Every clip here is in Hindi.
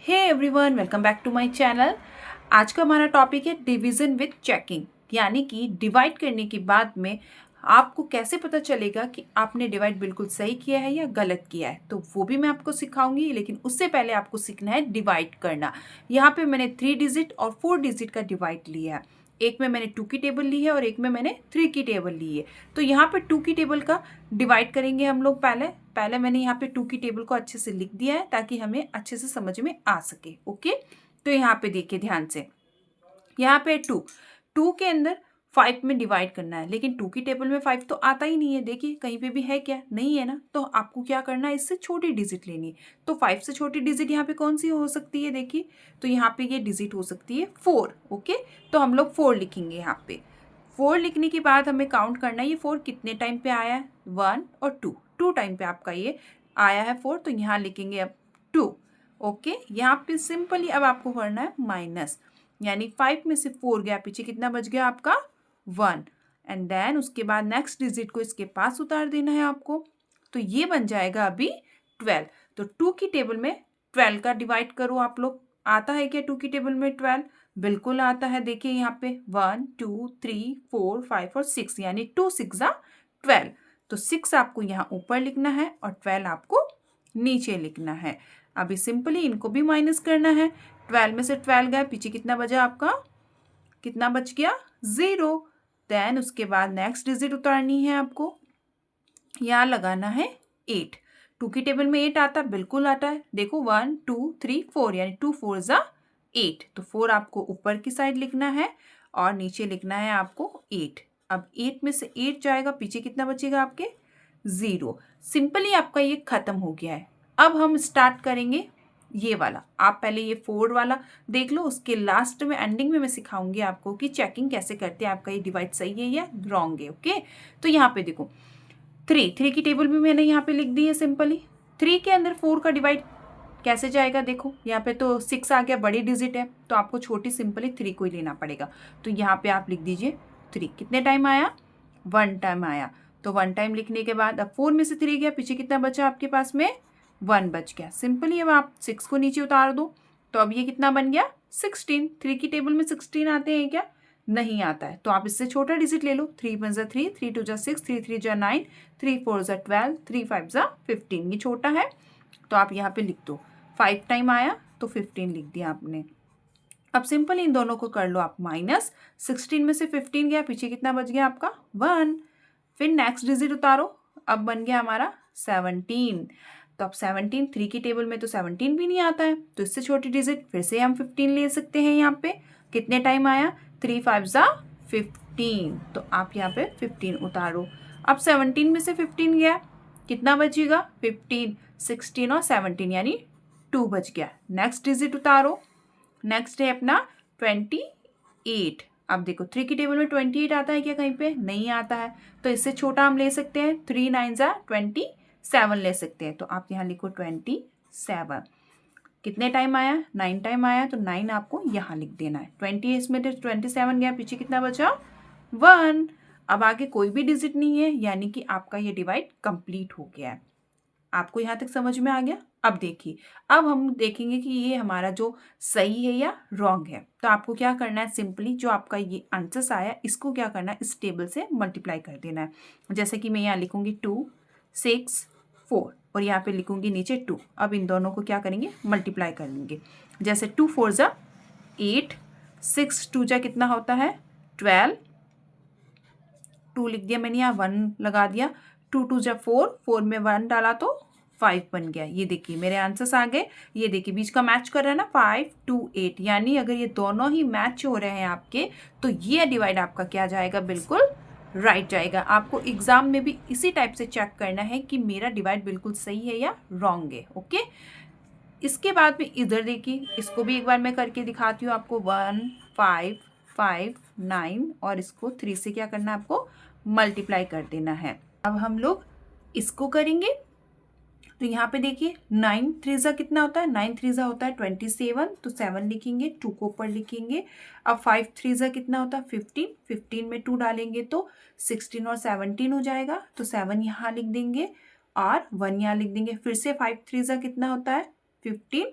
Hey everyone, welcome back to my channel. आज का हमारा टॉपिक है डिवीजन विद चेकिंग, यानी कि डिवाइड करने के बाद में आपको कैसे पता चलेगा कि आपने डिवाइड बिल्कुल सही किया है या गलत किया है। तो वो भी मैं आपको सिखाऊंगी, लेकिन उससे पहले आपको सीखना है डिवाइड करना। यहाँ पे मैंने 3 डिजिट और 4 डिजिट का डिवाइड लिया है। एक में मैंने 2 की टेबल ली है और एक में मैंने 3 की टेबल ली है। तो यहाँ पे 2 की टेबल का डिवाइड करेंगे हम लोग। पहले मैंने यहाँ पे 2 की टेबल को अच्छे से लिख दिया है ताकि हमें अच्छे से समझ में आ सके। ओके, तो यहाँ पे देखिए ध्यान से, यहाँ पे 2 के अंदर 5 में डिवाइड करना है, लेकिन 2 की टेबल में 5 तो आता ही नहीं है। देखिए कहीं पे भी है क्या? नहीं है ना। तो आपको क्या करना है, इससे छोटी डिजिट लेनी है। तो 5 से छोटी डिजिट यहाँ पे कौन सी हो सकती है? देखिए, तो यहाँ पे ये डिजिट हो सकती है 4। ओके, तो हम लोग 4 लिखेंगे यहाँ पे। 4 लिखने के बाद हमें काउंट करना है ये 4 कितने टाइम पे आया है। 1 और 2 टाइम पे आपका ये आया है 4, तो यहाँ लिखेंगे अब 2। ओके, यहाँ पे सिंपली अब आपको करना है माइनस, यानी 5 में से 4 गया, पीछे कितना बच गया आपका? 1। एंड देन उसके बाद नेक्स्ट डिजिट को इसके पास उतार देना है आपको, तो ये बन जाएगा अभी 12। तो 2 की टेबल में 12 का डिवाइड करो आप लोग। आता है क्या 2 की टेबल में 12? बिल्कुल आता है। देखिए यहाँ पे 1 2 3 4 5 और 6, यानी 2 6 12। तो 6 आपको यहाँ ऊपर लिखना है और 12 आपको नीचे लिखना है। अभी सिंपली इनको भी माइनस करना है। 12 में से 12 गया, पीछे कितना बचा आपका? कितना बच गया? 0। देन उसके बाद नेक्स्ट डिजिट उतारनी है आपको, यहाँ लगाना है 8। 2 की टेबल में 8 आता है, बिल्कुल आता है। देखो 1 2 3 4, यानी 2 4 8। तो 4 आपको ऊपर की साइड लिखना है और नीचे लिखना है आपको 8। अब 8 में से 8 जाएगा, पीछे कितना बचेगा आपके? 0। सिंपली आपका ये खत्म हो गया है। अब हम स्टार्ट करेंगे ये वाला। आप पहले ये 4 वाला देख लो, उसके लास्ट में एंडिंग में मैं सिखाऊंगी आपको कि चेकिंग कैसे करते हैं, आपका ये डिवाइड सही है या रॉन्ग है। ओके, तो यहाँ पे देखो 3 की टेबल भी मैंने यहाँ पे लिख दी है सिंपली। 3 के अंदर 4 का डिवाइड कैसे जाएगा? देखो यहाँ पे तो 6 आ गया, बड़ी डिजिट है, तो आपको छोटी सिंपली 3 को ही लेना पड़ेगा। तो यहाँ पे आप लिख दीजिए 3। कितने टाइम आया? 1 टाइम आया। तो 1 टाइम लिखने के बाद अब 4 में से 3 गया, पीछे कितना बचा आपके पास में? 1 बच गया। सिंपली अब आप 6 को नीचे उतार दो, तो अब ये कितना बन गया? 16। 3 की टेबल में 16 आते हैं क्या? नहीं आता है। तो आप इससे छोटा डिजिट ले लो। 3 1 3, 3 2 6, 3 3 9, 3 4 12, 3 5 15। ये छोटा है, तो आप यहाँ पे लिख दो। 5 टाइम आया तो 15 लिख दिया आपने। अब सिंपल इन दोनों को कर लो आप माइनस। 16 में से 15 गया, पीछे कितना बच गया आपका? 1। फिर नेक्स्ट डिजिट उतारो, अब बन गया हमारा 17। तो अब 17, 3 की टेबल में तो 17 भी नहीं आता है, तो इससे छोटी डिजिट फिर से हम 15 ले सकते हैं। यहाँ पे कितने टाइम आया? 3 5 15। तो आप यहाँ पे 15 उतारो। अब 17 में से 15 गया, कितना बचेगा? 15, 16 और 17, यानी 2 बच गया। नेक्स्ट डिजिट उतारो, नेक्स्ट है अपना 28। अब देखो 3 की टेबल में 28 आता है क्या? कहीं पे नहीं आता है, तो इससे छोटा हम ले सकते हैं। 3 9 27 ले सकते हैं। तो आप यहाँ लिखो 27। कितने टाइम आया? 9 टाइम आया, तो 9 आपको यहाँ लिख देना है। 20 इसमें 27 गया, पीछे कितना बचा? 1। अब आगे कोई भी डिजिट नहीं है, यानी कि आपका ये डिवाइड कंप्लीट हो गया है। आपको यहाँ तक समझ में आ गया? अब देखिए, अब हम देखेंगे कि ये हमारा जो सही है या रॉन्ग है। तो आपको क्या करना है, सिंपली जो आपका ये आंसर्स आया इसको क्या करना है, इस टेबल से मल्टीप्लाई कर देना है। जैसे कि मैं यहाँ लिखूंगी 2 6 4 और यहाँ पे लिखूंगी नीचे 2। अब इन दोनों को क्या करेंगे, मल्टीप्लाई कर लेंगे। जैसे 2 4 8, 6 2 कितना होता है? 12। 2 लिख दिया मैंने, यहाँ 1 लगा दिया। 2 2 4, 4 में 1 डाला तो 5 बन गया। ये देखिए मेरे आंसर्स आ गए। ये देखिए बीच का मैच कर रहा है ना, 5 2 8, यानी अगर ये दोनों ही मैच हो रहे हैं आपके, तो ये डिवाइड आपका क्या जाएगा? बिल्कुल राइट जाएगा। आपको एग्जाम में भी इसी टाइप से चेक करना है कि मेरा डिवाइड बिल्कुल सही है या रॉन्ग है। ओके, इसके बाद में इधर देखिए, इसको भी एक बार मैं करके दिखाती हूँ आपको। 1 5 5 9 और इसको 3 से क्या करना है, आपको मल्टीप्लाई कर देना है। अब हम लोग इसको करेंगे। तो यहाँ पे देखिए 9 3 कितना होता है? 9 3 होता है 27, तो 7 लिखेंगे, 2 को ऊपर लिखेंगे। अब 5 3 कितना होता है? 15। 15 में 2 डालेंगे तो 16 और 17 हो जाएगा, तो 7 यहाँ लिख देंगे और 1 यहाँ लिख देंगे। फिर से 5 3 कितना होता है? 15।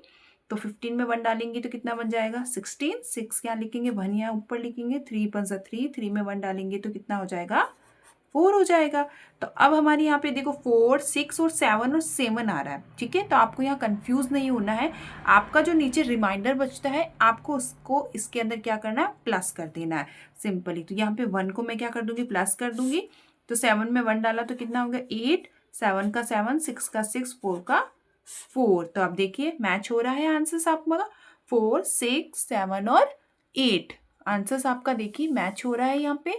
तो 15 में 1 डालेंगे तो कितना बन जाएगा 16, 6 यहाँ लिखेंगे, 1 यहाँ ऊपर लिखेंगे, 3 × 3, 3 में 1 डालेंगे तो कितना हो जाएगा 4 हो जाएगा। तो अब हमारे यहाँ पे देखो 4, 6 और 7 और 7 आ रहा है, ठीक है। तो आपको यहाँ कंफ्यूज नहीं होना है, आपका जो नीचे रिमाइंडर बचता है आपको उसको इसके अंदर क्या करना है, प्लस कर देना है सिंपली। तो यहाँ पे 1 को मैं क्या कर दूंगी, प्लस कर दूंगी। तो 7 में 1 डाला तो कितना हो गया 8, 7 का 7, 6 का 6, 4 का 4। तो आप देखिए मैच हो रहा है आंसर्स आपका, 4, 6, 7 और 8 आंसर्स आपका देखिए मैच हो रहा है यहाँ पे,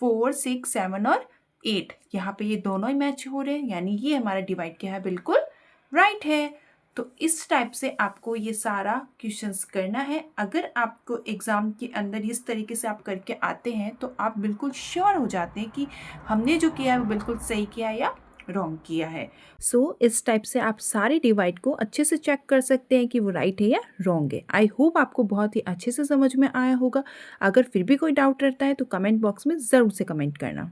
4, 6, 7 और 8 यहाँ पे ये दोनों ही मैच हो रहे हैं, यानी ये हमारा डिवाइड क्या है, बिल्कुल राइट है। तो इस टाइप से आपको ये सारा क्वेश्चंस करना है। अगर आपको एग्ज़ाम के अंदर इस तरीके से आप करके आते हैं तो आप बिल्कुल श्योर हो जाते हैं कि हमने जो किया है वो बिल्कुल सही किया है या रॉन्ग किया है। सो इस टाइप से आप सारे डिवाइड को अच्छे से चेक कर सकते हैं कि वो राइट है या रॉन्ग है। आई होप आपको बहुत ही अच्छे से समझ में आया होगा। अगर फिर भी कोई डाउट रहता है तो कमेंट बॉक्स में ज़रूर से कमेंट करना।